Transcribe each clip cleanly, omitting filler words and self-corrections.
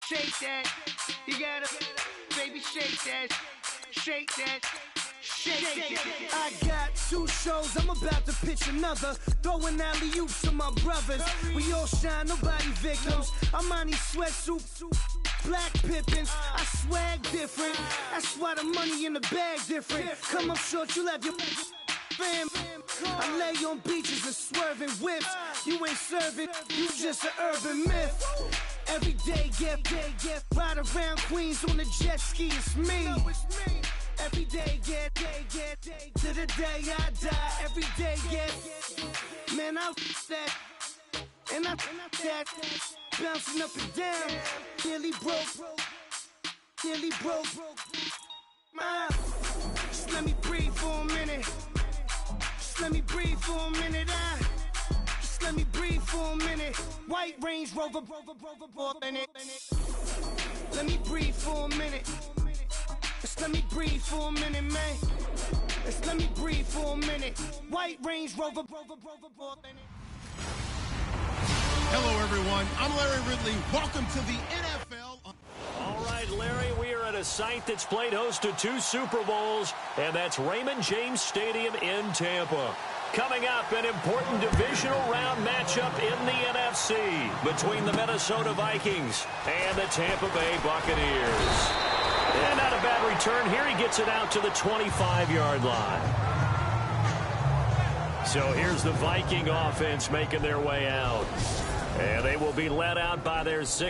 Shake that. You gotta, baby, shake that. Shake that. Shake that. I got 2 shows, I'm about to pitch another. Throwing alley-oops to my brothers. We all shine, nobody victims. I'm on these sweatsuits, black pippins. I swag different. That's why the money in the bag different. Come up short, you have your fam. I lay on beaches and swerving whips. You ain't serving, you just an urban myth. Every day, get ride around Queens on the jet ski, it's me. Every day, get to the day I die. Every day, get, man, I that, and I that, bouncing up and down, nearly broke. Just let me breathe for a minute. Just let me breathe for a minute. Just let me breathe for a minute. White Range Rover, in it. Let me breathe for a minute. Just let me breathe for a minute, man. Just let me breathe for a minute. White Range Rover, in it. Hello, everyone. I'm Larry Ridley. Welcome to the NFL. All right, Larry, we are at a site that's played host to 2 Super Bowls, and that's Raymond James Stadium in Tampa. Coming up, an important divisional round matchup in the NFC between the Minnesota Vikings and the Tampa Bay Buccaneers. And not a bad return here. He gets it out to the 25-yard line. So here's the Viking offense making their way out. And they will be led out by their 6th.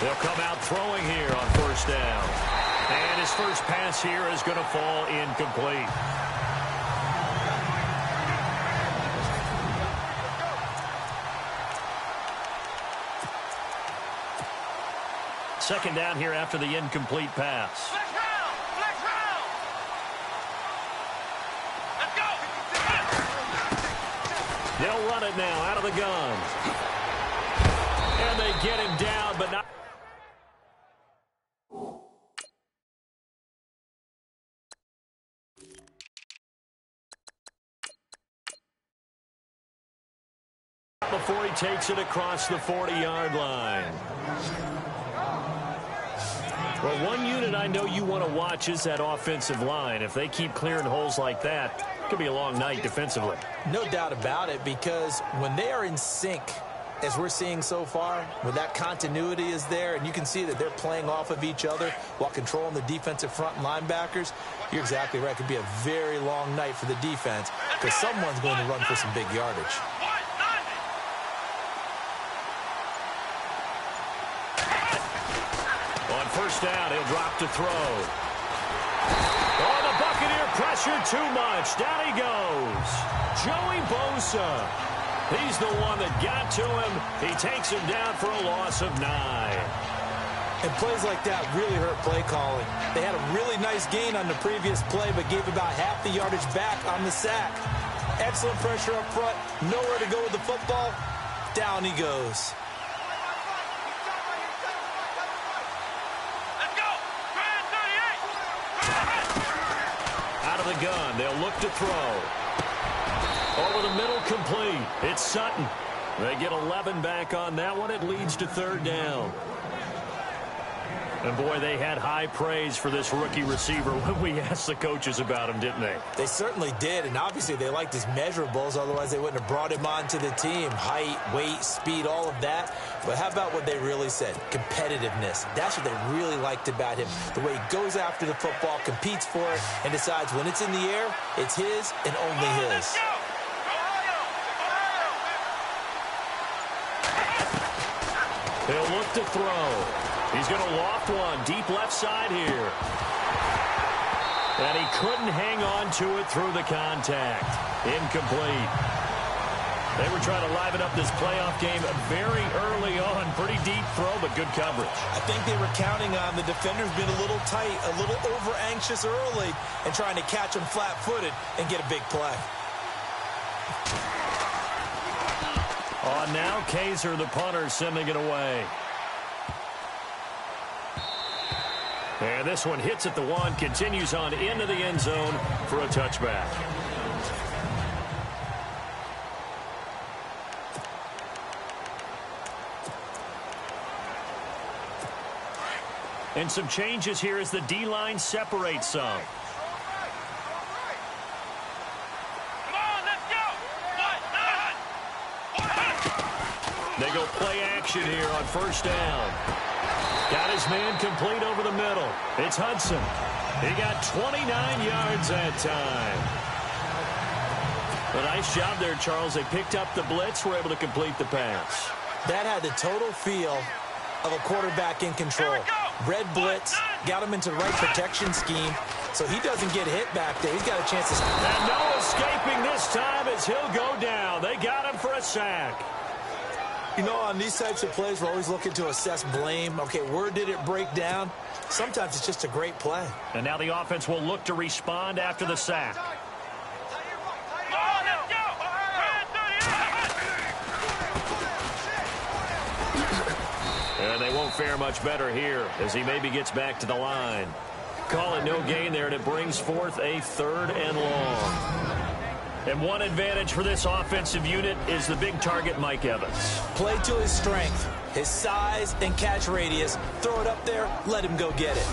They'll come out throwing here on first down. And his first pass here is going to fall incomplete. Second down here after the incomplete pass. Flex round. Let's go. They'll run it now out of the gun. And they get him down, but not. Before he takes it across the 40-yard line. Well, one unit I know you want to watch is that offensive line. If they keep clearing holes like that, it could be a long night defensively. No doubt about it, because when they are in sync, as we're seeing so far, when that continuity is there and you can see that they're playing off of each other while controlling the defensive front linebackers, you're exactly right. It could be a very long night for the defense because someone's going to run for some big yardage. On first down, he'll drop to throw. Oh, the Buccaneer pressure too much. Down he goes. Joey Bosa. He's the one that got to him. He takes him down for a loss of 9. And plays like that really hurt play calling. They had a really nice gain on the previous play, but gave about half the yardage back on the sack. Excellent pressure up front. Nowhere to go with the football. Down he goes. Let's go. Out of the gun, they'll look to throw. Over the middle, complete. It's Sutton. They get 11 back on that one. It leads to third down. And, boy, they had high praise for this rookie receiver when we asked the coaches about him, didn't they? They certainly did, and obviously they liked his measurables. Otherwise, they wouldn't have brought him onto the team. Height, weight, speed, all of that. But how about what they really said? Competitiveness. That's what they really liked about him. The way he goes after the football, competes for it, and decides when it's in the air, it's his and only his. He'll look to throw. He's going to loft one deep left side here. And he couldn't hang on to it through the contact. Incomplete. They were trying to liven up this playoff game very early on. Pretty deep throw, but good coverage. I think they were counting on the defenders being a little tight, a little over-anxious early, and trying to catch them flat-footed and get a big play. On now, Kaiser, the punter, sending it away. And this one hits at the one, continues on into the end zone for a touchback. And some changes here as the D-line separates some. Come on, let's go. They go play action here on first down. Got his man complete over the middle. It's Hudson. He got 29 yards that time. A nice job there, Charles. They picked up the blitz, were able to complete the pass. That had the total feel of a quarterback in control. Red blitz, got him into the right protection scheme, so he doesn't get hit back there. He's got a chance to... And no escaping this time as he'll go down. They got him for a sack. You know, on these types of plays, we're always looking to assess blame. Okay, where did it break down? Sometimes it's just a great play. And now the offense will look to respond after the sack. And they won't fare much better here as he maybe gets back to the line. Call it no gain there, and it brings forth a 3rd and long. And one advantage for this offensive unit is the big target, Mike Evans. Play to his strength, his size and catch radius. Throw it up there, let him go get it.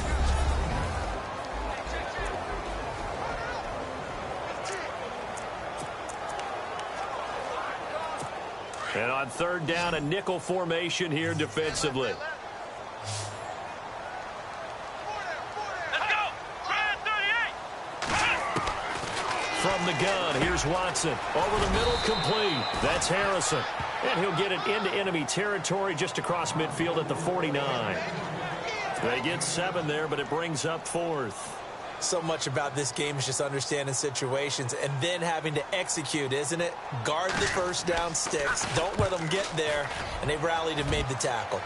And on 3rd down, a nickel formation here defensively. From the gun, here's Watson. Over the middle, complete. That's Harrison. And he'll get it into enemy territory just across midfield at the 49. They get 7 there, but it brings up 4th. So much about this game is just understanding situations and then having to execute, isn't it? Guard the first down sticks. Don't let them get there. And they rallied and made the tackle.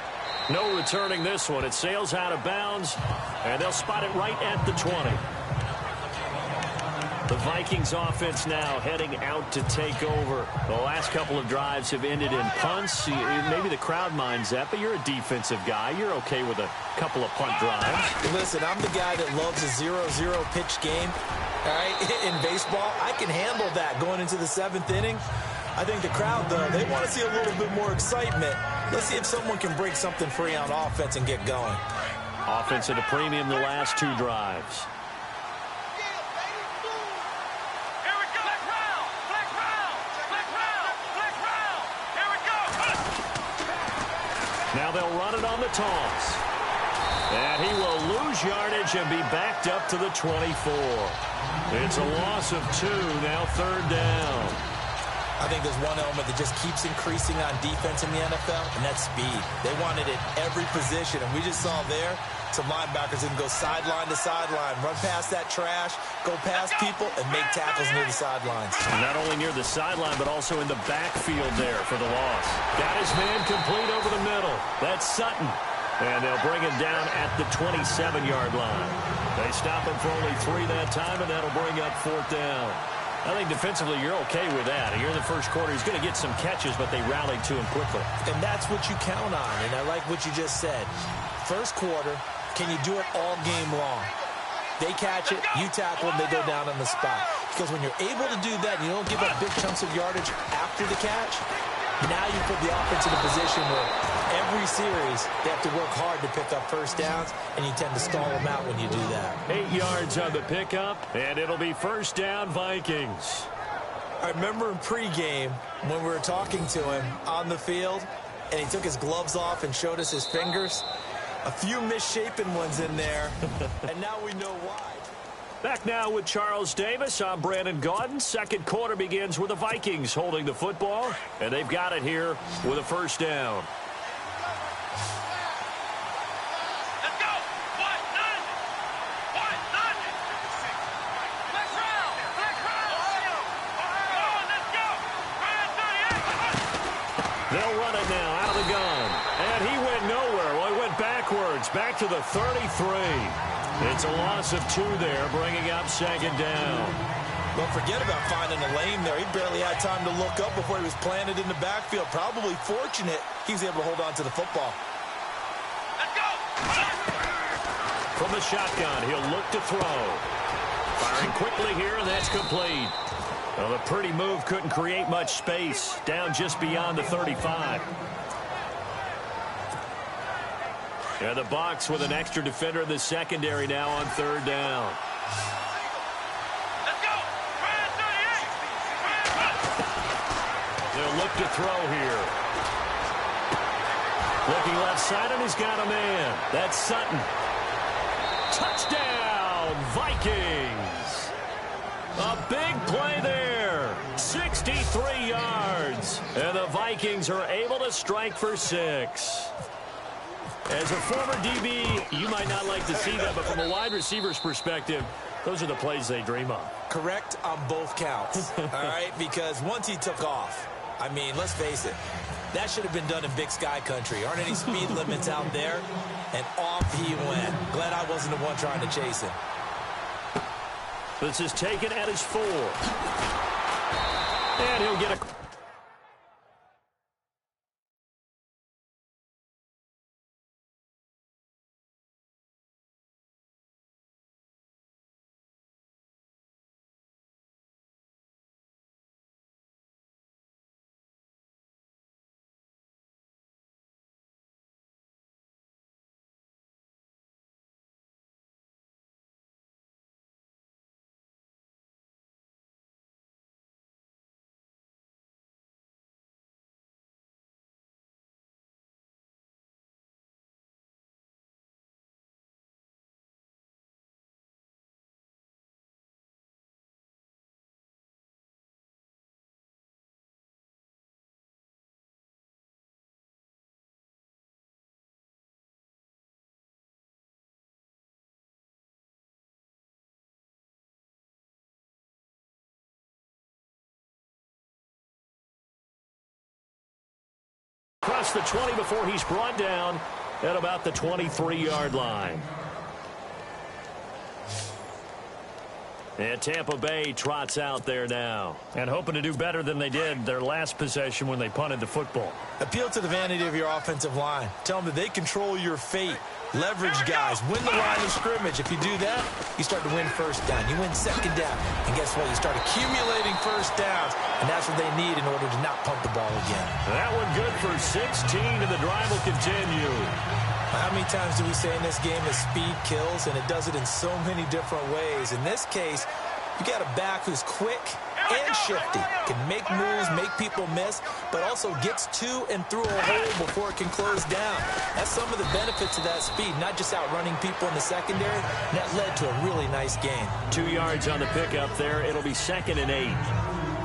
No returning this one. It sails out of bounds, and they'll spot it right at the 20. The Vikings offense now heading out to take over. The last couple of drives have ended in punts. Maybe the crowd minds that, but you're a defensive guy. You're okay with a couple of punt drives. Listen, I'm the guy that loves a 0-0 pitch game. All right, in baseball, I can handle that going into the 7th inning. I think the crowd, though, they want to see a little bit more excitement. Let's see if someone can break something free on offense and get going. Offense at a premium the last 2 drives. Now they'll run it on the toss. And he will lose yardage and be backed up to the 24. It's a loss of 2, now 3rd down. I think there's one element that just keeps increasing on defense in the NFL, and that's speed. They want it at every position, and we just saw there some linebackers that can go sideline to sideline, run past that trash, go past people, and make tackles near the sidelines. Not only near the sideline, but also in the backfield there for the loss. Got his man complete over the middle. That's Sutton. And they'll bring him down at the 27-yard line. They stop him for only 3 that time, and that'll bring up 4th down. I think defensively you're okay with that. Here in the first quarter, he's going to get some catches, but they rallied to him quickly. And that's what you count on, and I like what you just said. First quarter, can you do it all game long? They catch it, you tackle them, they go down on the spot. Because when you're able to do that, and you don't give up big chunks of yardage after the catch, now you put the offense in a position where every series they have to work hard to pick up first downs, and you tend to stall them out when you do that. 8 yards on the pickup, and it'll be first down Vikings. I remember in pregame when we were talking to him on the field, and he took his gloves off and showed us his fingers. A few misshapen ones in there, and now we know why. Back now with Charles Davis. I'm Brandon Gaudin. Second quarter begins with the Vikings holding the football, and they've got it here with a first down. Let's go. What? None. What? None. Flex round. Flex round. Come on, let's go. Ryan 38. It's back to the 33. It's a loss of 2 there, bringing up 2nd down. Don't forget about finding a lane there. He barely had time to look up before he was planted in the backfield. Probably fortunate he was able to hold on to the football. Let's go! From the shotgun, he'll look to throw. Firing quickly here, and that's complete. Well, the pretty move couldn't create much space. Down just beyond the 35. And the Bucs with an extra defender in the secondary now on 3rd down. Let's go! Ryan 38! They'll look to throw here. Looking left side, and he's got a man. That's Sutton. Touchdown, Vikings. A big play there. 63 yards. And the Vikings are able to strike for 6. As a former DB, you might not like to see that, but from a wide receiver's perspective, those are the plays they dream of. Correct on both counts, all right? Because once he took off, I mean, let's face it, that should have been done in Big Sky country. Aren't any speed limits out there? And off he went. Glad I wasn't the one trying to chase him. This is taken at his 4. And he'll get a... Across the 20 before he's brought down at about the 23-yard line. And Tampa Bay trots out there now and hoping to do better than they did their last possession when they punted the football. Appeal to the vanity of your offensive line. Tell them that they control your fate. Leverage guys. Win the line of scrimmage. If you do that, you start to win 1st down. You win 2nd down. And guess what? You start accumulating 1st downs. And that's what they need in order to not pump the ball again. That one good for 16, and the drive will continue. How many times do we say in this game that speed kills, and it does it in so many different ways? In this case, you got a back who's quick and shifty, can make moves, make people miss, but also gets to and through a hole before it can close down. That's some of the benefits of that speed, not just outrunning people in the secondary. And that led to a really nice gain. 2 yards on the pickup there. It'll be 2nd and 8.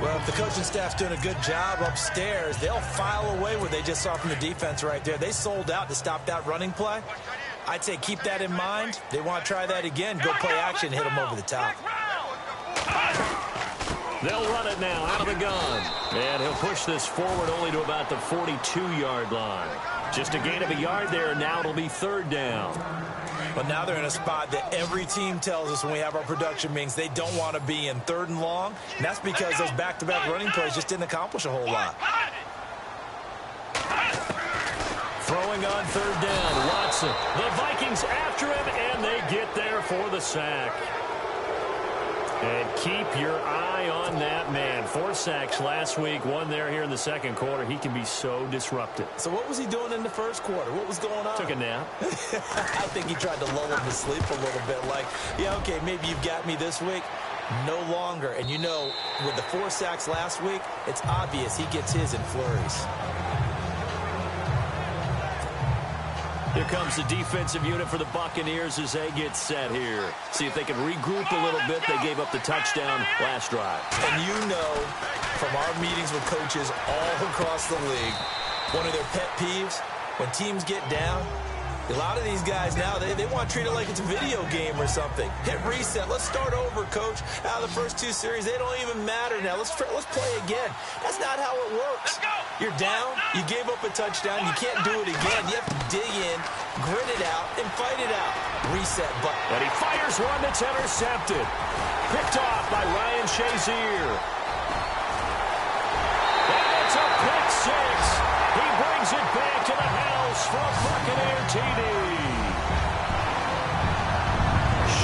Well, if the coaching staff's doing a good job upstairs, they'll file away what they just saw from the defense right there. They sold out to stop that running play. I'd say keep that in mind. They want to try that again. Go play action, hit them over the top. They'll run it now out of the gun. And he'll push this forward only to about the 42-yard line. Just a gain of a yard there, and now it'll be 3rd down. But now they're in a spot that every team tells us when we have our production meetings they don't want to be in, 3rd and long. And that's because those back-to-back running plays just didn't accomplish a whole lot. Throwing on 3rd down, Watson. The Vikings after him, and they get there for the sack. And keep your eye on that man. 4 sacks last week, 1 there here in the 2nd quarter. He can be so disruptive. So what was he doing in the 1st quarter? What was going on? Took a nap. I think he tried to lull him to sleep a little bit. Like, yeah, okay, maybe you've got me this week. No longer. And you know, with the 4 sacks last week, it's obvious he gets his in flurries. Here comes the defensive unit for the Buccaneers as they get set here. See if they can regroup a little bit. They gave up the touchdown last drive. And you know from our meetings with coaches all across the league, one of their pet peeves, when teams get down, a lot of these guys now, they want to treat it like it's a video game or something. Hit reset. Let's start over, coach. Out of the first 2 series, they don't even matter now. Let's play again. That's not how it works. You're down. You gave up a touchdown. You can't do it again. You have to dig in, grit it out, and fight it out. Reset button. And he fires one that's intercepted. Picked off by Ryan Shazier. And it's a pick six. He brings it back to the house for a Buccaneer TD.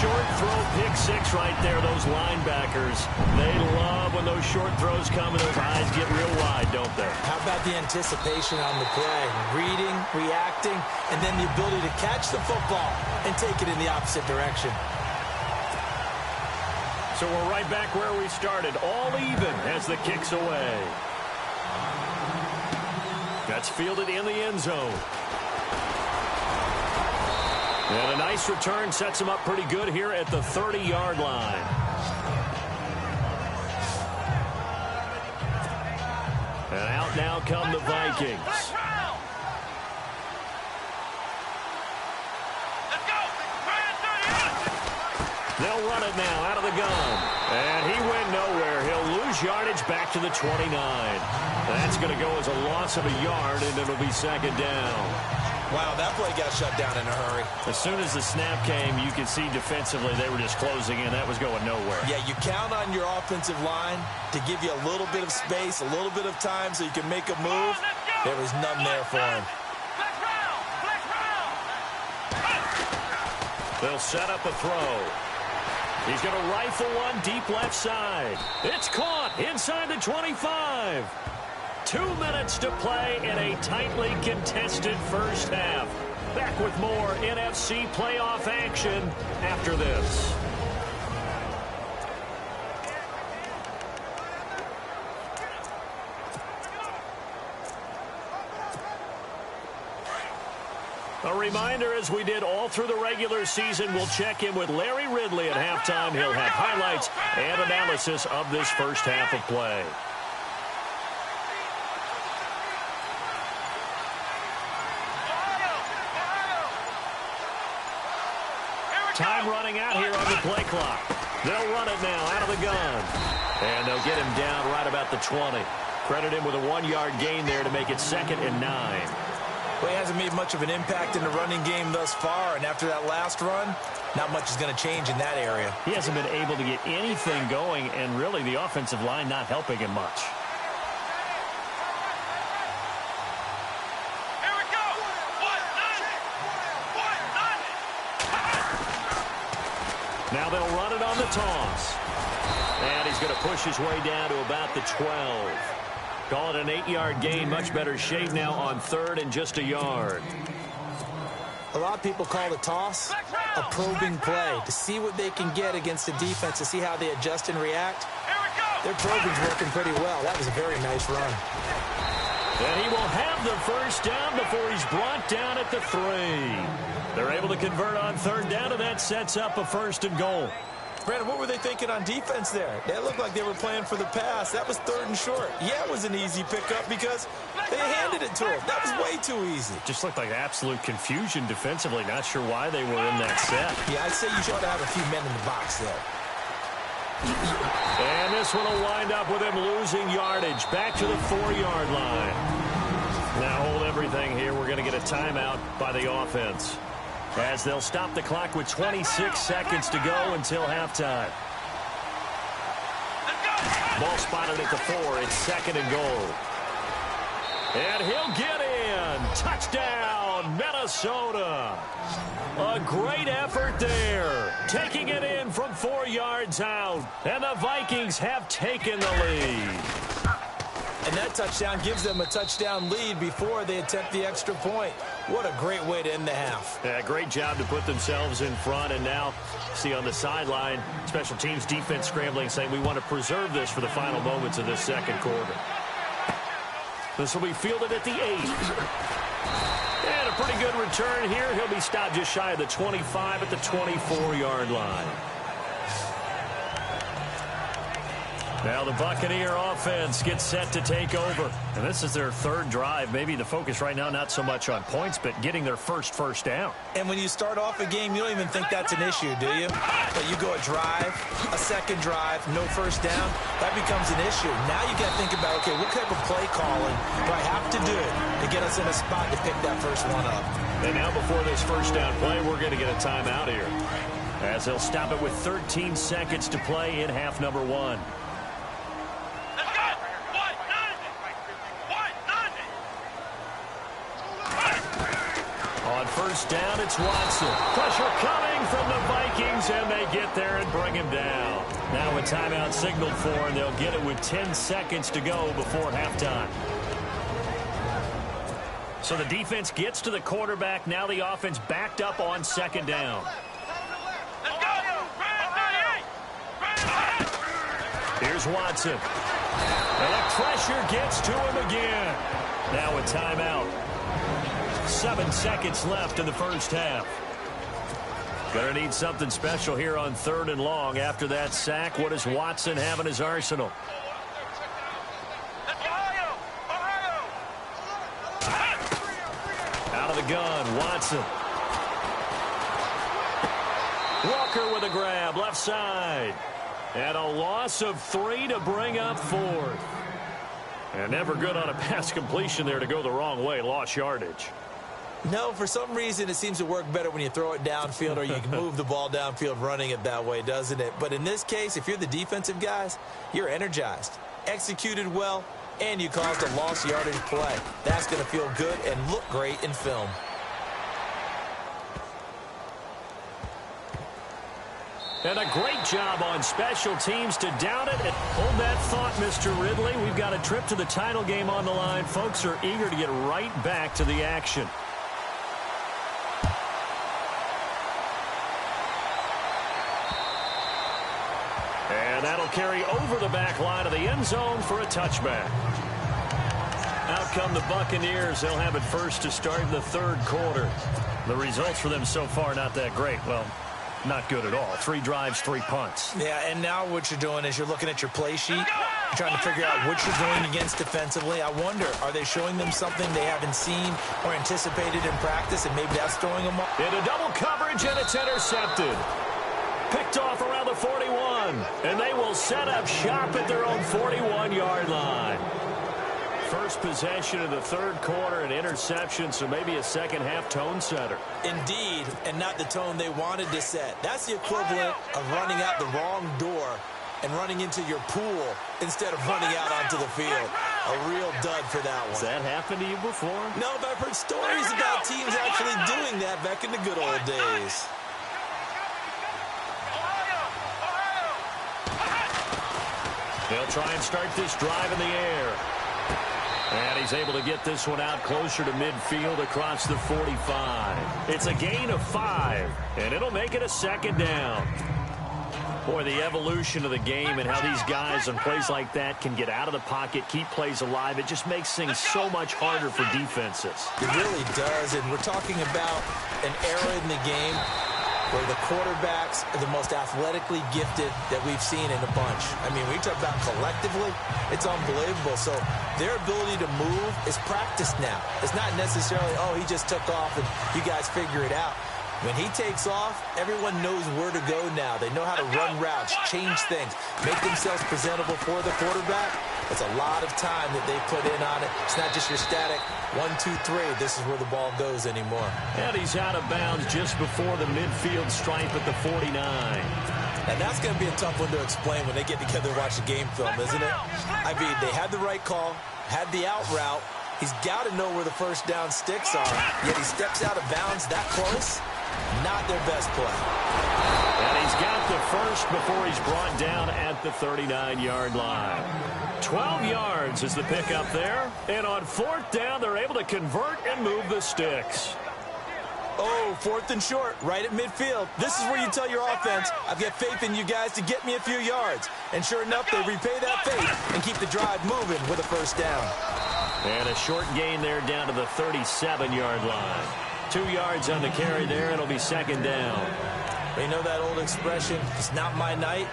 Short throw pick six right there, those linebackers. They love when those short throws come and those eyes get real wide, don't they? How about the anticipation on the play? Reading, reacting, and then the ability to catch the football and take it in the opposite direction. So we're right back where we started, all even as the kick's away. That's fielded in the end zone. And a nice return sets him up pretty good here at the 30-yard line. And out now come the Vikings. They'll run it now out of the gun. And he went nowhere. He'll lose yardage back to the 29. That's going to go as a loss of a yard, and it'll be second down. Wow, that play got shut down in a hurry. As soon as the snap came, you could see defensively they were just closing in. That was going nowhere. Yeah, you count on your offensive line to give you a little bit of space, a little bit of time so you can make a move. There was none there for him. They'll set up a throw. He's going to rifle one deep left side. It's caught inside the 25. 2 minutes to play in a tightly contested first half. Back with more NFC playoff action after this. A reminder, as we did all through the regular season, we'll check in with Larry Ridley at halftime. He'll have highlights and analysis of this first half of play. Time running out here on the play clock. They'll run it now out of the gun. And they'll get him down right about the 20. Credit him with a 1-yard gain there to make it 2nd and 9. Well, he hasn't made much of an impact in the running game thus far, and after that last run, not much is going to change in that area. He hasn't been able to get anything going, and really the offensive line not helping him much. Now they'll run it on the toss. And he's going to push his way down to about the 12. Call it an 8-yard gain. Much better shape now on 3rd and just a yard. A lot of people call the toss a probing play to see what they can get against the defense, to see how they adjust and react. Their probing's working pretty well. That was a very nice run. And he will have the first down before he's brought down at the 3. They're able to convert on 3rd down, and that sets up a 1st and goal. Brandon, what were they thinking on defense there? They looked like they were playing for the pass. That was 3rd and short. Yeah, it was an easy pickup because they handed it to him. That was way too easy. Just looked like absolute confusion defensively. Not sure why they were in that set. Yeah, I'd say you should have a few men in the box there. And this one will wind up with him losing yardage back to the 4-yard line. Now hold everything here. We're going to get a timeout by the offense, as they'll stop the clock with 26 seconds to go until halftime. Ball spotted at the 4. It's 2nd and goal. And he'll get in. Touchdown, Minnesota. A great effort there. Taking it in from 4 yards out. And the Vikings have taken the lead. And that touchdown gives them a touchdown lead before they attempt the extra point. What a great way to end the half. Yeah, great job to put themselves in front. And now, see on the sideline, special teams defense scrambling, saying we want to preserve this for the final moments of this 2nd quarter. This will be fielded at the 8. And a pretty good return here. He'll be stopped just shy of the 25 at the 24-yard line. Now the Buccaneer offense gets set to take over. And this is their third drive. Maybe the focus right now not so much on points, but getting their first down. And when you start off a game, you don't even think that's an issue, do you? But you go a drive, a second drive, no first down, that becomes an issue. Now you got to think about, okay, what type of play calling do I have to do to get us in a spot to pick that first one up? And now before this first down play, we're going to get a timeout here, as they'll stop it with 13 seconds to play in half number 1. On first down, it's Watson. Pressure coming from the Vikings, and they get there and bring him down. Now a timeout signaled for, and they'll get it with 10 seconds to go before halftime. So the defense gets to the quarterback. Now the offense backed up on second down. Here's Watson. And the pressure gets to him again. Now a timeout. 7 seconds left in the first half. Gonna need something special here on 3rd and long. After that sack, what does Watson have in his arsenal? Out of the gun, Watson. Walker with a grab, left side. And a loss of 3 to bring up 4th. And never good on a pass completion there to go the wrong way. Lost yardage. No, for some reason it seems to work better when you throw it downfield or you can move the ball downfield running it that way, doesn't it? But in this case, if you're the defensive guys, you're energized, executed well, and you caused a lost yardage play. That's going to feel good and look great in film. And a great job on special teams to down it. And hold that thought, Mr. Ridley. We've got a trip to the title game on the line. Folks are eager to get right back to the action. And that'll carry over the back line of the end zone for a touchback. Out come the Buccaneers. They'll have it first to start in the 3rd quarter. The results for them so far not that great. Well, not good at all. 3 drives, 3 punts. Yeah, and now what you're doing is you're looking at your play sheet. You're trying to figure out what you're doing against defensively. I wonder, are they showing them something they haven't seen or anticipated in practice, and maybe that's throwing them off? Into double coverage, and it's intercepted. Picked off around the 41. And they will set up shop at their own 41-yard line. First possession of the 3rd quarter, an interception, so maybe a second-half tone setter. Indeed, and not the tone they wanted to set. That's the equivalent of running out the wrong door and running into your pool instead of running out onto the field. A real dud for that one. Has that happened to you before? No, but I've heard stories about teams actually doing that back in the good old days. They'll try and start this drive in the air. And he's able to get this one out closer to midfield across the 45. It's a gain of 5, and it'll make it a 2nd down. Boy, the evolution of the game and how these guys on plays like that can get out of the pocket, keep plays alive, it just makes things so much harder for defenses. It really does, and we're talking about an era in the game where the quarterbacks are the most athletically gifted that we've seen in a bunch. I mean, when you talk about collectively, it's unbelievable. So their ability to move is practiced now. It's not necessarily, oh, he just took off and you guys figure it out. When he takes off, everyone knows where to go now. They know how to run routes, change things, make themselves presentable for the quarterback. It's a lot of time that they put in on it. It's not just your static 1, 2, 3. This is where the ball goes anymore. And he's out of bounds just before the midfield stripe at the 49. And that's going to be a tough one to explain when they get together and watch the game film, isn't it? I mean, they had the right call, had the out route. He's got to know where the first down sticks are, yet he steps out of bounds that close. Not their best play. And he's got the first before he's brought down at the 39-yard line. 12 yards is the pickup there. And on 4th down, they're able to convert and move the sticks. Oh, 4th and short, right at midfield. This is where you tell your offense, I've got faith in you guys to get me a few yards. And sure enough, they repay that faith and keep the drive moving with a first down. And a short gain there down to the 37-yard line. 2 yards on the carry there. It'll be 2nd down. You know that old expression, it's not my night.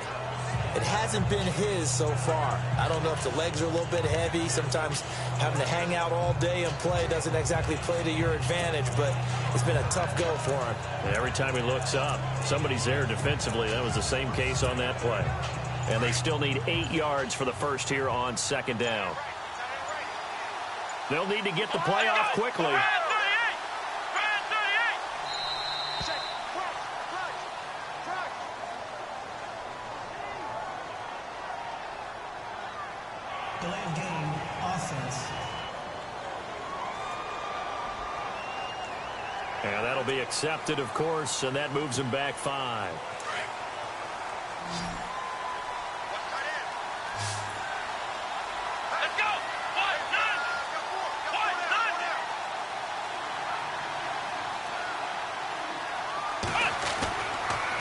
It hasn't been his so far. I don't know if the legs are a little bit heavy. Sometimes having to hang out all day and play doesn't exactly play to your advantage, but it's been a tough go for him. And every time he looks up, somebody's there defensively. That was the same case on that play. And they still need 8 yards for the first here on second down. They'll need to get the play off quickly. Delay of game, offense. And that'll be accepted, of course, and that moves him back 5. Let's go!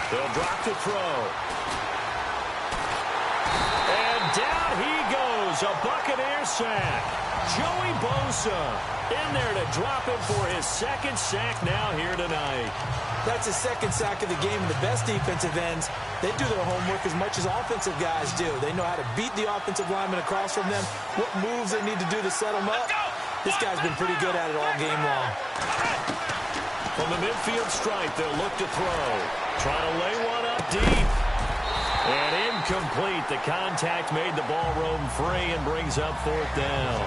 They'll drop to throw. And down he goes, a Buccaneer sack. Joey Bosa in there to drop him for his second sack now here tonight. That's his second sack of the game. The best defensive ends, they do their homework as much as offensive guys do. They know how to beat the offensive lineman across from them, what moves they need to do to set them up. This guy's been pretty good at it all game long. From the midfield stripe, they'll look to throw. Trying to lay one up deep. And incomplete. The contact made the ball roam free and brings up 4th down.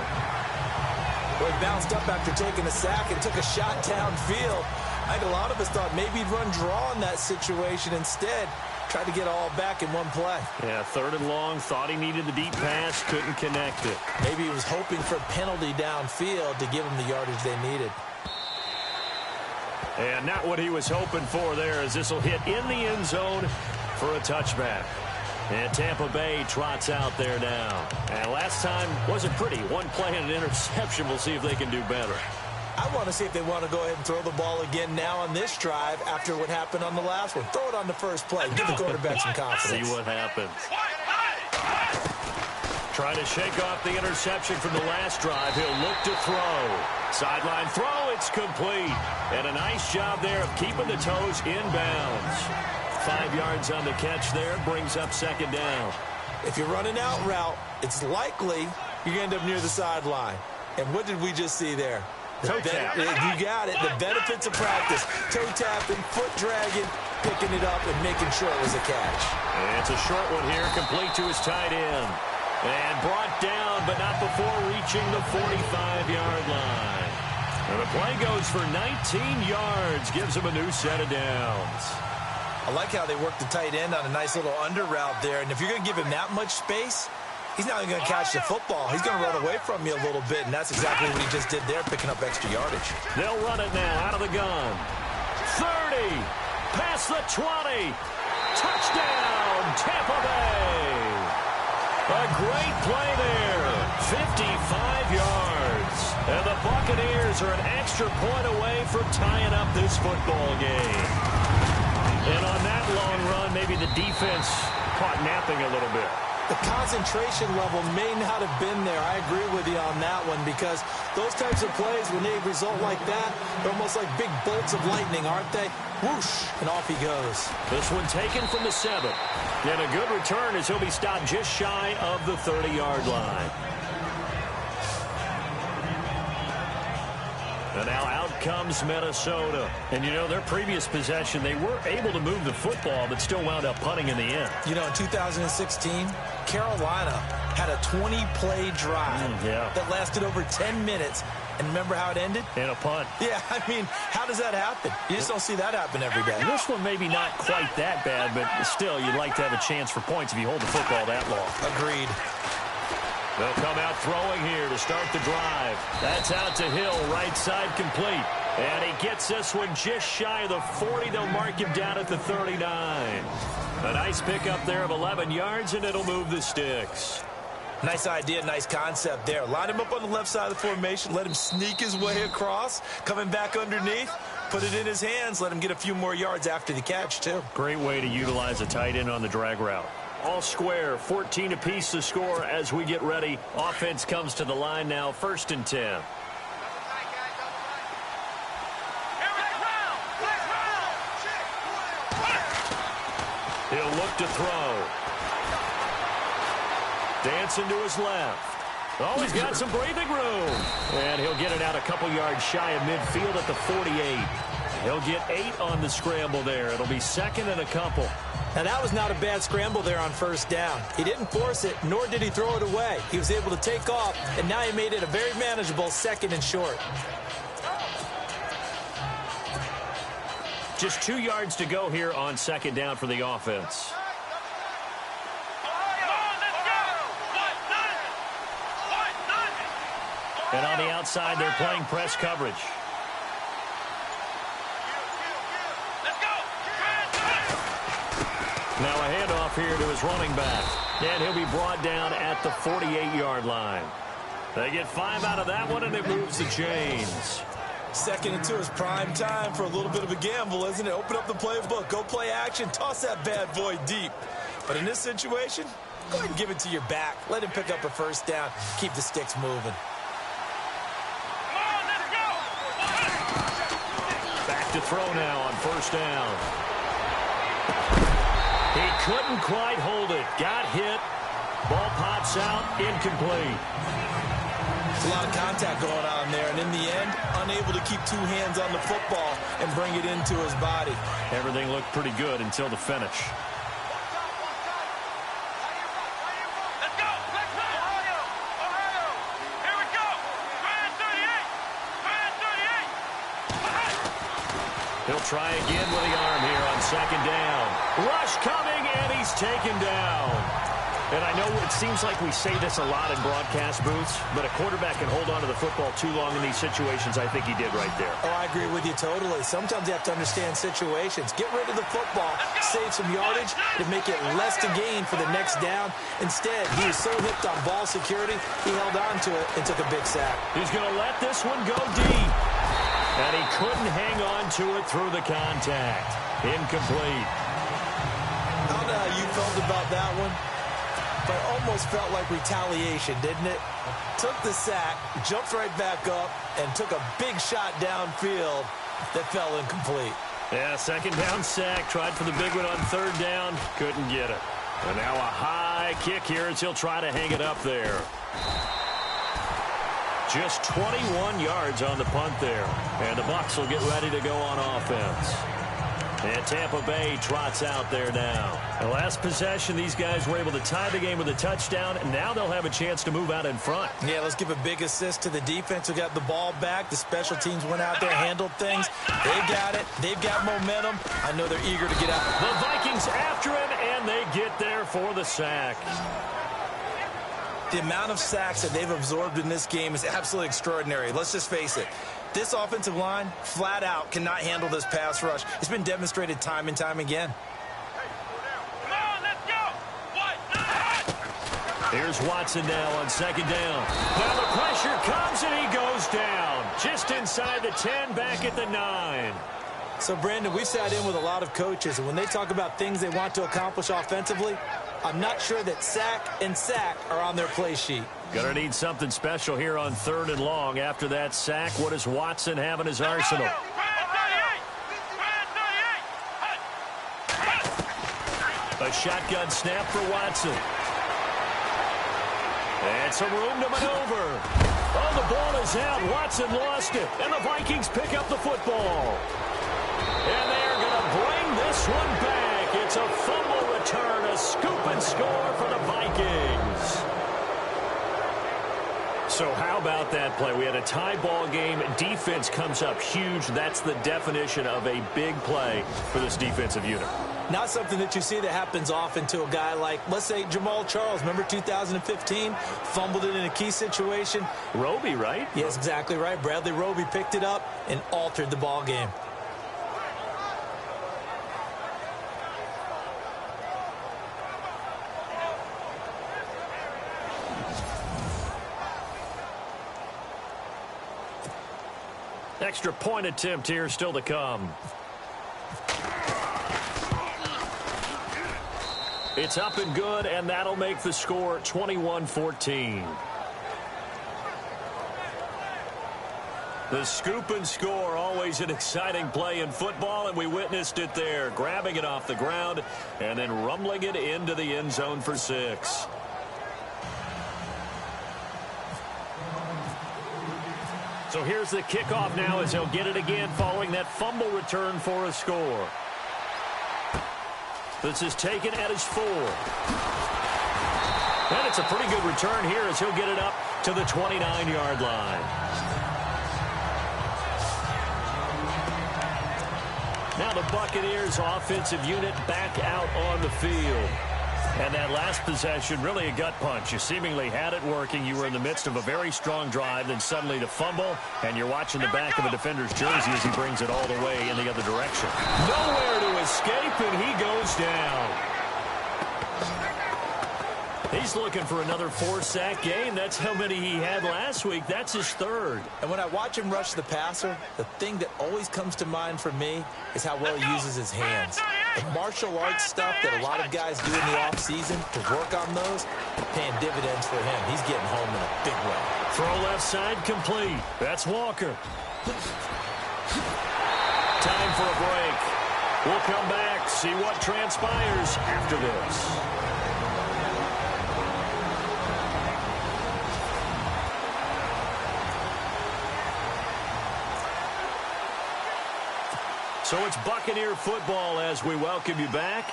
Well, he bounced up after taking a sack and took a shot downfield. I think a lot of us thought maybe he'd run draw in that situation. Instead, tried to get all back in one play. Yeah, 3rd and long. Thought he needed the deep pass. Couldn't connect it. Maybe he was hoping for a penalty downfield to give him the yardage they needed. And not what he was hoping for there, as this will hit in the end zone for a touchback. And Tampa Bay trots out there now. And last time wasn't pretty. One play and an interception. We'll see if they can do better. I want to see if they want to go ahead and throw the ball again now on this drive after what happened on the last one. Throw it on the first play. Give the quarterback some confidence. See what happens. Trying to shake off the interception from the last drive. He'll look to throw. Sideline throw. It's complete. And a nice job there of keeping the toes inbounds. 5 yards on the catch there. Brings up second down. If you're running out route, it's likely you're going to end up near the sideline. And what did we just see there? Toe tap. You got it. The benefits of practice. Toe tapping, foot dragging, picking it up, and making sure it was a catch. And it's a short one here, complete to his tight end. And brought down, but not before reaching the 45-yard line. And the play goes for 19 yards, gives him a new set of downs. I like how they work the tight end on a nice little under route there. And if you're going to give him that much space, he's not even going to catch the football. He's going to run away from you a little bit, and that's exactly what he just did there, picking up extra yardage. They'll run it now out of the gun. 30, past the 20. Touchdown, Tampa Bay. A great play there, 55 yards. And the Buccaneers are an extra point away from tying up this football game. And on that long run, maybe the defense caught napping a little bit. The concentration level may not have been there. I agree with you on that one, because those types of plays, when they result like that, they're almost like big bolts of lightning, aren't they? Whoosh, and off he goes. This one taken from the 7. And a good return as he'll be stopped just shy of the 30-yard line. And now out comes Minnesota. And, you know, their previous possession, they were able to move the football, but still wound up punting in the end. You know, in 2016, Carolina had a 20-play drive that lasted over 10 minutes. And remember how it ended? In a punt. Yeah, I mean, how does that happen? You just don't see that happen every day. This one maybe not quite that bad, but still, you'd like to have a chance for points if you hold the football that long. Agreed. They'll come out throwing here to start the drive. That's out to Hill, right side complete. And he gets this one just shy of the 40. They'll mark him down at the 39. A nice pickup there of 11 yards, and it'll move the sticks. Nice idea, nice concept there. Line him up on the left side of the formation, let him sneak his way across, coming back underneath, put it in his hands, let him get a few more yards after the catch, too. Great way to utilize a tight end on the drag route. All square, 14 apiece to score as we get ready. Offense comes to the line now, 1st and 10. He'll look to throw. Dancing to his left. Oh, he's got some breathing room. And he'll get it out a couple yards shy of midfield at the 48. He'll get 8 on the scramble there. It'll be second and a couple. Now, that was not a bad scramble there on first down. He didn't force it, nor did he throw it away. He was able to take off, and now he made it a very manageable second and short. Just 2 yards to go here on second down for the offense. And on the outside, they're playing press coverage. Now a handoff here to his running back. And he'll be brought down at the 48-yard line. They get 5 out of that one, and it moves the chains. Second and 2 is prime time for a little bit of a gamble, isn't it? Open up the playbook, go play action, toss that bad boy deep. But in this situation, go ahead and give it to your back. Let him pick up a first down, keep the sticks moving. Back to throw now on first down. He couldn't quite hold it. Got hit. Ball pops out. Incomplete. There's a lot of contact going on there, and in the end, unable to keep 2 hands on the football and bring it into his body. Everything looked pretty good until the finish. Let's go! Ohio! Ohio! Here we go! Try 38! Try 38! He'll try again with the arm here on second down. Rush coming, and he's taken down. And I know it seems like we say this a lot in broadcast booths, but a quarterback can hold on to the football too long in these situations. I think he did right there. Oh, I agree with you totally. Sometimes you have to understand situations. Get rid of the football, save some yardage, to make it less to gain for the next down. Instead, he was so hipped on ball security, he held on to it and took a big sack. He's going to let this one go deep. And he couldn't hang on to it through the contact. Incomplete. I don't know how you felt about that one, but it almost felt like retaliation, didn't it? Took the sack, jumped right back up, and took a big shot downfield that fell incomplete. Yeah, second down sack. Tried for the big one on third down. Couldn't get it. And now a high kick here as he'll try to hang it up there. Just 21 yards on the punt there. And the Bucs will get ready to go on offense. And Tampa Bay trots out there now. The last possession, these guys were able to tie the game with a touchdown, and now they'll have a chance to move out in front. Yeah, let's give a big assist to the defense who got the ball back. The special teams went out there, handled things. They've got it. They've got momentum. I know they're eager to get out. The Vikings after him, and they get there for the sack. The amount of sacks that they've absorbed in this game is absolutely extraordinary. Let's just face it. This offensive line, flat out, cannot handle this pass rush. It's been demonstrated time and time again. Come on, let's go! Here's Watson now on second down. Now the pressure comes, and he goes down. Just inside the 10, back at the 9. So, Brandon, we've sat in with a lot of coaches, and when they talk about things they want to accomplish offensively, I'm not sure that sack and sack are on their play sheet. Gonna need something special here on third and long. After that sack, what does Watson have in his arsenal? A shotgun snap for Watson. And some room to maneuver. Oh, the ball is out. Watson lost it. And the Vikings pick up the football. And they're going to bring this one back. It's a fumble return, a scoop and score for the Vikings. So how about that play? We had a tie ball game. Defense comes up huge. That's the definition of a big play for this defensive unit. Not something that you see that happens often to a guy like, let's say, Jamal Charles. Remember 2015? Fumbled it in a key situation. Roby, right? Yes, exactly right. Bradley Roby picked it up and altered the ball game. Extra point attempt here still to come. It's up and good, and that'll make the score 21-14. The scoop and score, always an exciting play in football, and we witnessed it there, grabbing it off the ground and then rumbling it into the end zone for 6. So here's the kickoff now as he'll get it again following that fumble return for a score. This is taken at his 4. And it's a pretty good return here as he'll get it up to the 29-yard line. Now the Buccaneers offensive unit back out on the field. And that last possession, really a gut punch. You seemingly had it working. You were in the midst of a very strong drive, then suddenly the fumble, and you're watching the back of a defender's jersey as he brings it all the way in the other direction. Nowhere to escape, and he goes down. He's looking for another 4-sack game. That's how many he had last week. That's his 3rd. And when I watch him rush the passer, the thing that always comes to mind for me is how well he uses his hands. The martial arts stuff that a lot of guys do in the offseason to work on those, paying dividends for him. He's getting home in a big way. Throw left side complete. That's Walker. Time for a break. We'll come back, see what transpires after this. So it's Buccaneer football as we welcome you back.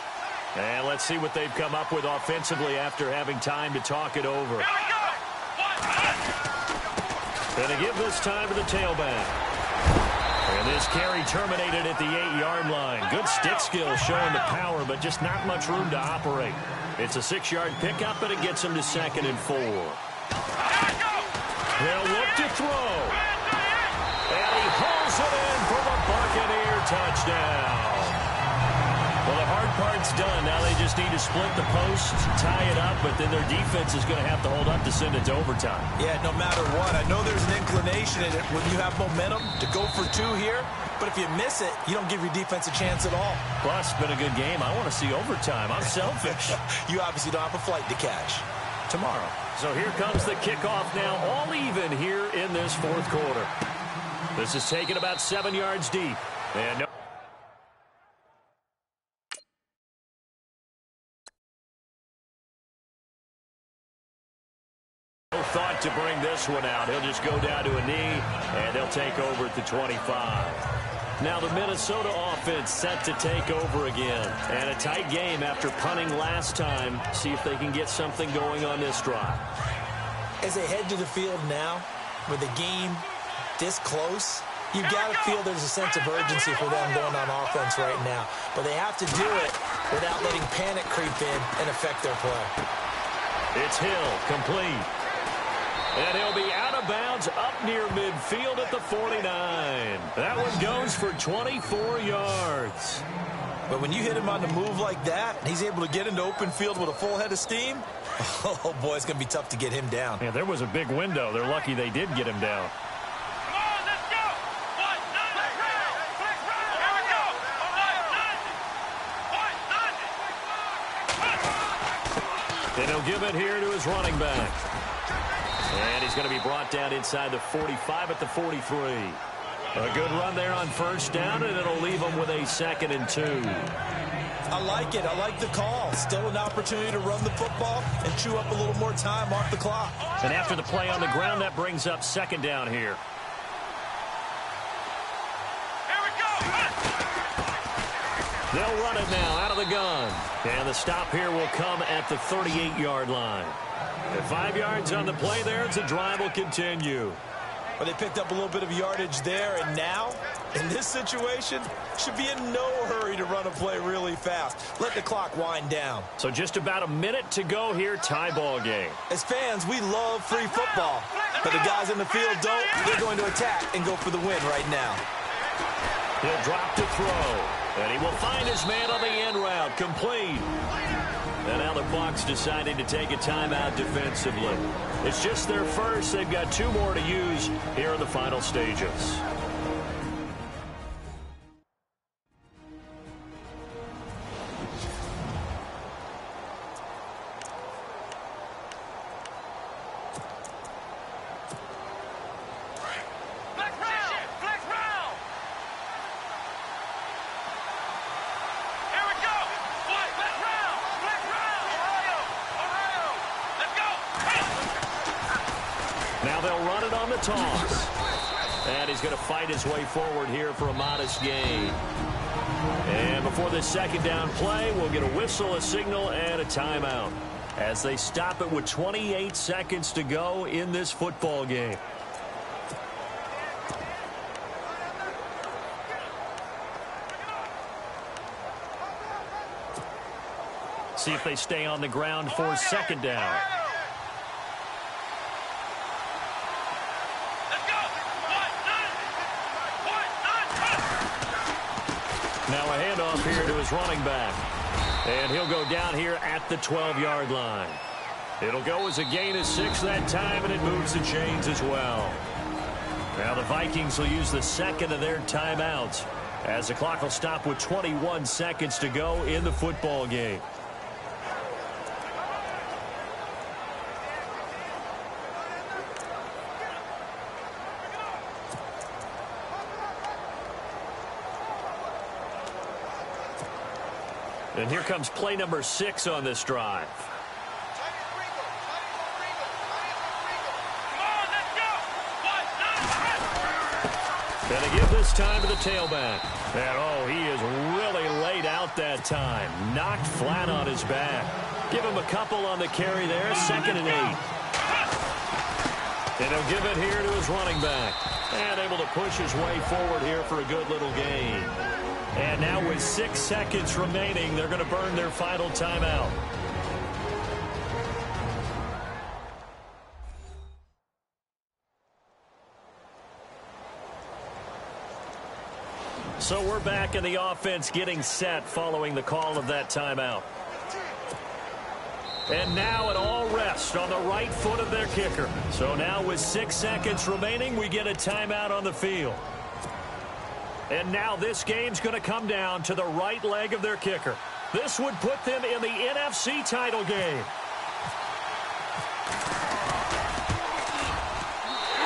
And let's see what they've come up with offensively after having time to talk it over. And they give this time to the tailback. And this carry terminated at the 8-yard line. Good stick skill showing the power, but just not much room to operate. It's a 6-yard pickup, and it gets him to 2nd and 4. They'll look to throw. And he hauls it in for the Buccaneer touchdown. Well, the hard part's done. Now they just need to split the post, tie it up, but then their defense is going to have to hold up to send it to overtime. Yeah, no matter what. I know there's an inclination in it when you have momentum to go for 2 here, but if you miss it, you don't give your defense a chance at all. Plus, it's been a good game. I want to see overtime. I'm selfish. You obviously don't have a flight to catch. Tomorrow. So here comes the kickoff now, all even here in this 4th quarter. This is taken about 7 yards deep. And no thought to bring this one out. He'll just go down to a knee, and they'll take over at the 25. Now the Minnesota offense set to take over again. And a tight game after punting last time. See if they can get something going on this drive. As they head to the field now, with the game this close, you've got to feel there's a sense of urgency for them going on offense right now. But they have to do it without letting panic creep in and affect their play. It's Hill, complete. And he'll be out of bounds up near midfield at the 49. That one goes for 24 yards. But when you hit him on the move like that, and he's able to get into open field with a full head of steam, oh, boy, it's going to be tough to get him down. Yeah, there was a big window. They're lucky they did get him down. Come on, let's go. One, flex round. Here we go. All right, And he'll give it here to his running back. And he's going to be brought down inside the 45 at the 43. A good run there on 1st down, and it'll leave him with a 2nd and 2. I like it. I like the call. Still an opportunity to run the football and chew up a little more time off the clock. And after the play on the ground, that brings up 2nd down here. Here we go. They'll run it now out of the gun. And the stop here will come at the 38-yard line. At 5 yards on the play there, the drive will continue. Well, they picked up a little bit of yardage there, and now, in this situation, should be in no hurry to run a play really fast. Let the clock wind down. So just about a minute to go here, tie ball game. As fans, we love free football, but the guys in the field don't. They're going to attack and go for the win right now. He'll drop to throw, and he will find his man on the end route, complete. And now the Bucs deciding to take a timeout defensively. It's just their first. They've got 2 more to use here in the final stages. Now they'll run it on the toss. And he's going to fight his way forward here for a modest gain. And before this second down play, we'll get a whistle, a signal, and a timeout as they stop it with 28 seconds to go in this football game. See if they stay on the ground for second down. Now a handoff here to his running back. And he'll go down here at the 12-yard line. It'll go as a gain of 6 that time, and it moves the chains as well. Now the Vikings will use the second of their timeouts as the clock will stop with 21 seconds to go in the football game. And here comes play number 6 on this drive. And they give this time to the tailback. And, he is really laid out that time. Knocked flat on his back. Give him a couple on the carry there. 2nd and 8. And he'll give it here to his running back. And able to push his way forward here for a good little gain. And now with 6 seconds remaining, they're going to burn their final timeout. So we're back in the offense getting set following the call of that timeout. And now it all rests on the right foot of their kicker. So now with 6 seconds remaining, we get a timeout on the field. And now this game's going to come down to the right leg of their kicker. This would put them in the NFC title game.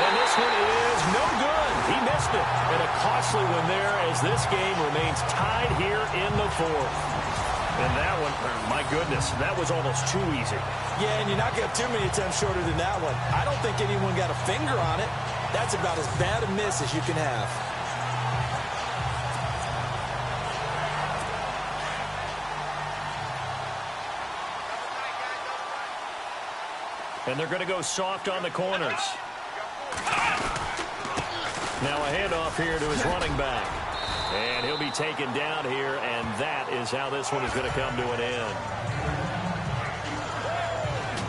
And this one is no good. He missed it. And a costly one there as this game remains tied here in the 4th. And that one, my goodness, that was almost too easy. Yeah, and you're not going to have too many attempts shorter than that one. I don't think anyone got a finger on it. That's about as bad a miss as you can have. And they're going to go soft on the corners. Now a handoff here to his running back. And he'll be taken down here, and that is how this one is going to come to an end.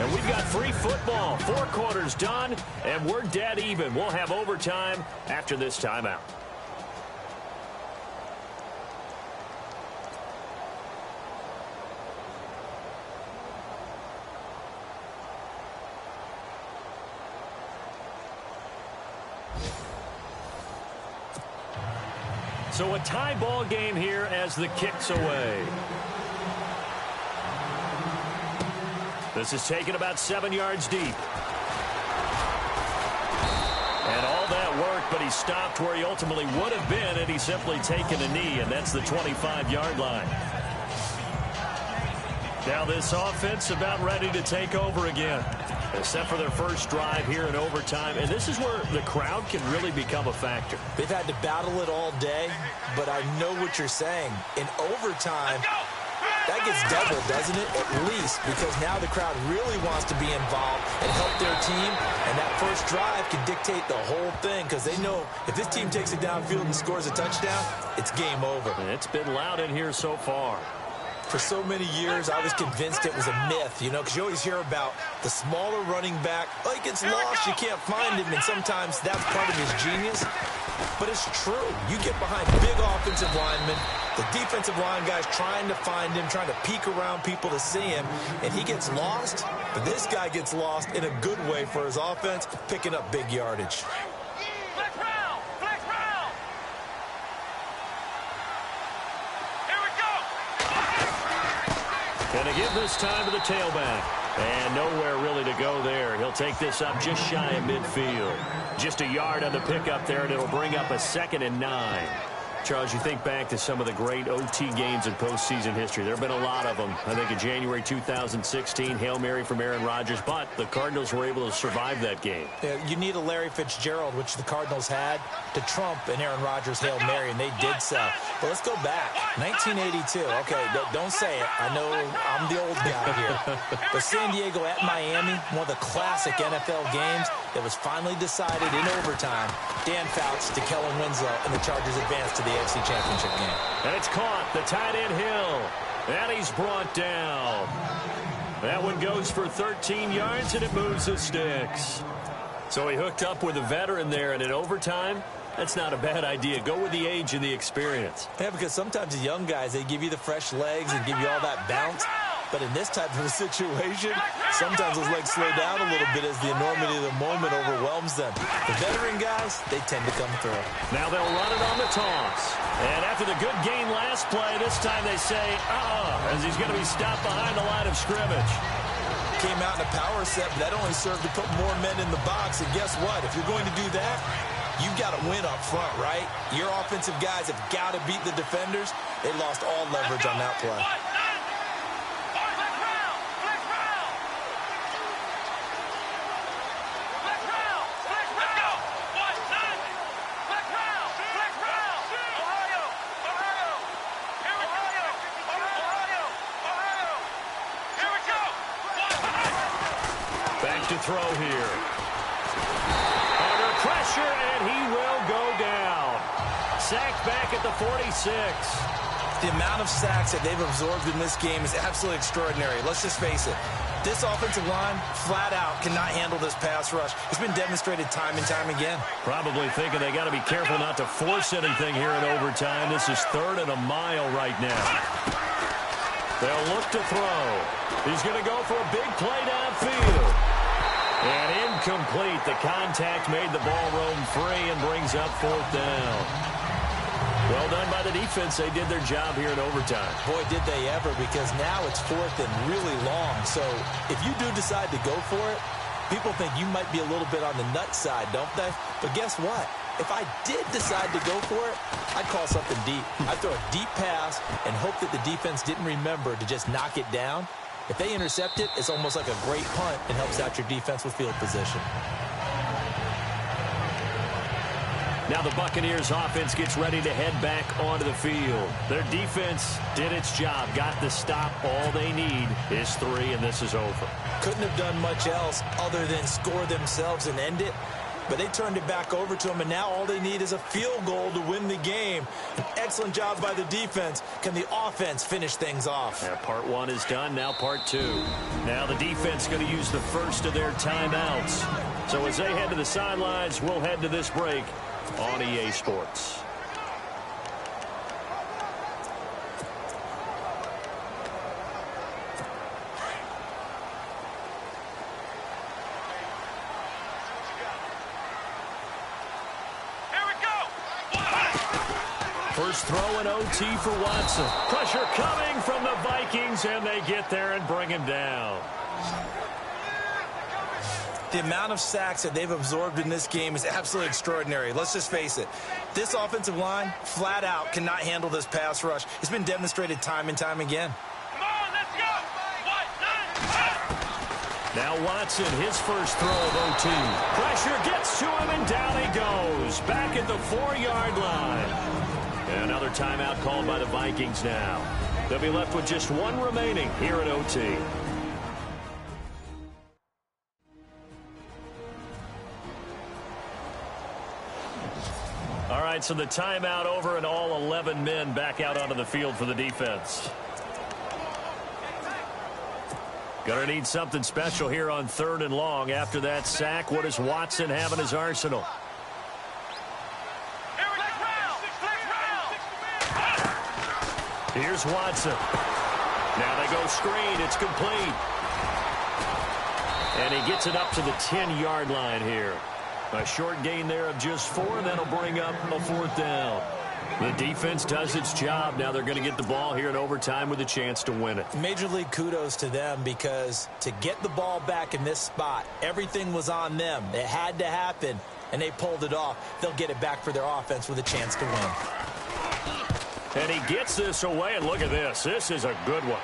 And we've got free football, 4 quarters done, and we're dead even. We'll have overtime after this timeout. So a tie ball game here as the kick's away. This is taken about 7 yards deep. And all that work, but he stopped where he ultimately would have been had he simply taken a knee, and that's the 25-yard line. Now this offense about ready to take over again, except for their first drive here in overtime. And this is where the crowd can really become a factor. They've had to battle it all day, but I know what you're saying. In overtime, that gets doubled, doesn't it? At least, because now the crowd really wants to be involved and help their team. And that first drive can dictate the whole thing, because they know if this team takes it downfield and scores a touchdown, it's game over. And it's been loud in here so far. For so many years, I was convinced it was a myth, because you always hear about the smaller running back. Oh, he gets lost, you can't find him, and sometimes that's part of his genius. But it's true. You get behind big offensive linemen, the defensive line guys trying to find him, trying to peek around people to see him, and he gets lost. But this guy gets lost in a good way for his offense, picking up big yardage. And to give this time to the tailback. And nowhere really to go there. He'll take this up just shy of midfield. Just a yard on the pickup there, and it'll bring up a 2nd and 9. Charles, you think back to some of the great OT games in postseason history. There have been a lot of them. I think in January 2016, Hail Mary from Aaron Rodgers, but the Cardinals were able to survive that game. Yeah, you need a Larry Fitzgerald, which the Cardinals had, to trump an Aaron Rodgers Hail Mary, and they did so. But let's go back. 1982. Okay, don't say it. I know I'm the old guy here. But San Diego at Miami, one of the classic NFL games that was finally decided in overtime. Dan Fouts to Kellen Winslow, and the Chargers advanced to the AFC Championship game. And it's caught. The tight end Hill. And he's brought down. That one goes for 13 yards, and it moves the sticks. So he hooked up with a veteran there, and in overtime, that's not a bad idea. Go with the age and the experience. Yeah, because sometimes the young guys, they give you the fresh legs and give you all that bounce. But in this type of a situation, sometimes those legs slow down a little bit as the enormity of the moment overwhelms them. The veteran guys, they tend to come through. Now they'll run it on the toss. And after the good gain last play, this time they say, as he's going to be stopped behind the line of scrimmage. Came out in a power set, but that only served to put more men in the box. And guess what? If you're going to do that, you've got to win up front, right? Your offensive guys have got to beat the defenders. They lost all leverage on that play. To throw here. Under pressure, and he will go down. Sacked back at the 46. The amount of sacks that they've absorbed in this game is absolutely extraordinary. Let's just face it. This offensive line, flat out, cannot handle this pass rush. It's been demonstrated time and time again. Probably thinking they got to be careful not to force anything here in overtime. This is 3rd and a mile right now. They'll look to throw. He's going to go for a big play downfield. And incomplete. The contact made the ball roam free and brings up 4th down. Well done by the defense. They did their job here in overtime. Boy, did they ever, because now it's 4th and really long. So if you do decide to go for it, people think you might be a little bit on the nut side, don't they? But guess what? If I did decide to go for it, I'd call something deep. I'd throw a deep pass and hope that the defense didn't remember to just knock it down. If they intercept it, it's almost like a great punt and helps out your defense with field position. Now the Buccaneers offense gets ready to head back onto the field. Their defense did its job, got the stop. All they need is 3, and this is over. Couldn't have done much else other than score themselves and end it. But they turned it back over to them, and now all they need is a field goal to win the game. An excellent job by the defense. Can the offense finish things off? Yeah, part 1 is done, now part 2. Now the defense going to use the first of their timeouts. So as they head to the sidelines, we'll head to this break on EA Sports. First throw in OT for Watson. Pressure coming from the Vikings, and they get there and bring him down. The amount of sacks that they've absorbed in this game is absolutely extraordinary. Let's just face it. This offensive line, flat out, cannot handle this pass rush. It's been demonstrated time and time again. Come on, let's go. Now Watson, his first throw of OT. Pressure gets to him, and down he goes. Back at the 4-yard line. Another timeout called by the Vikings now. They'll be left with just 1 remaining here at OT. All right, so the timeout over and all 11 men back out onto the field for the defense. Gonna need something special here on 3rd and long. After that sack, what does Watson have in his arsenal? Here's Watson. Now they go screen. It's complete. And he gets it up to the 10-yard line here. A short gain there of just 4, and that'll bring up a 4th down. The defense does its job. Now they're going to get the ball here in overtime with a chance to win it. Major league kudos to them, because to get the ball back in this spot, everything was on them. It had to happen, and they pulled it off. They'll get it back for their offense with a chance to win. And he gets this away, and look at this. This is a good one.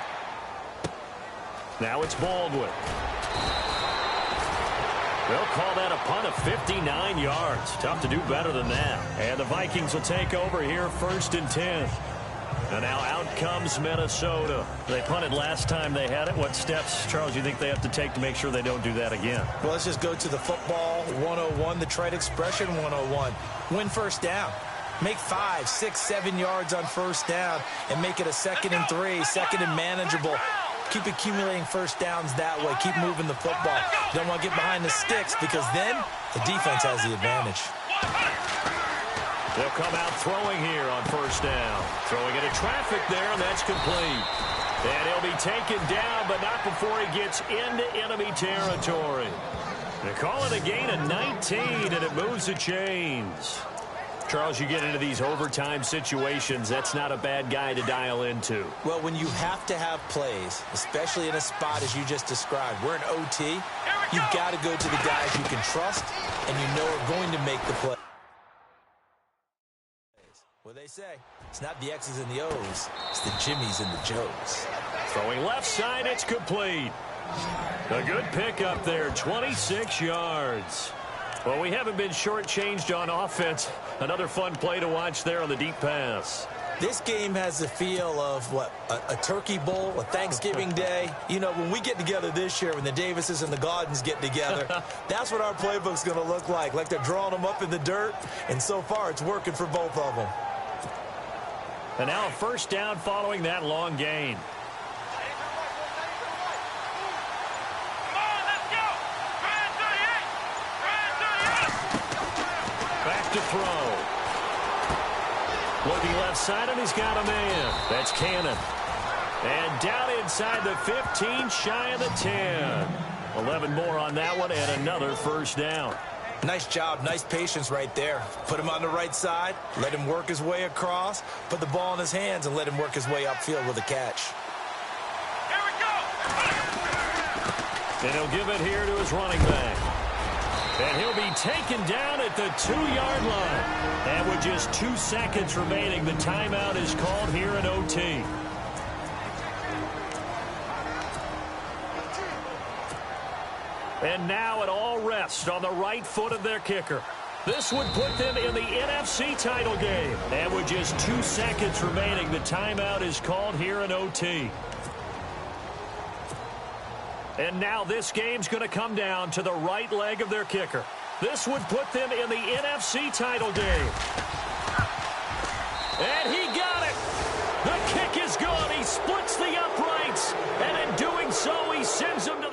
Now it's Baldwin. They'll call that a punt of 59 yards. Tough to do better than that. And the Vikings will take over here, 1st and 10. And now out comes Minnesota. They punted last time they had it. What steps, Charles, you think they have to take to make sure they don't do that again? Well, let's just go to the football 101, the trade expression 101. Win first down. Make 5, 6, 7 yards on first down and make it a 2nd and 3, 2nd and manageable. Keep accumulating first downs that way. Keep moving the football. Don't want to get behind the sticks because then the defense has the advantage. They'll come out throwing here on first down. Throwing into traffic there, and that's complete. And he'll be taken down, but not before he gets into enemy territory. They call it a gain of 19, and it moves the chains. Charles, you get into these overtime situations, that's not a bad guy to dial into. Well, when you have to have plays, especially in a spot as you just described, we're in OT, you've got to go to the guys you can trust and you know are going to make the play. What they say, it's not the X's and the O's, it's the Jimmys and the Joes. Throwing left side, it's complete. A good pickup there, 26 yards. Well, we haven't been shortchanged on offense. Another fun play to watch there on the deep pass. This game has the feel of, what, a turkey bowl, a Thanksgiving day. You know, when we get together this year, when the Davises and the Gaudens get together, that's what our playbook's going to look like they're drawing them up in the dirt, and so far it's working for both of them. And now a first down following that long gain. Back to throw. Looking left side, and he's got a man. That's Cannon. And down inside the 15, shy of the 10. 11 more on that one, and another first down. Nice job, nice patience right there. Put him on the right side, let him work his way across, put the ball in his hands, and let him work his way upfield with a catch. Here we go! And he'll give it here to his running back. And he'll be taken down at the 2-yard line. And with just 2 seconds remaining, the timeout is called here in OT. And now it all rests on the right foot of their kicker. This would put them in the NFC title game. And with just 2 seconds remaining, the timeout is called here in OT. And now this game's going to come down to the right leg of their kicker. This would put them in the NFC title game. And he got it. The kick is good. He splits the uprights. And in doing so, he sends them to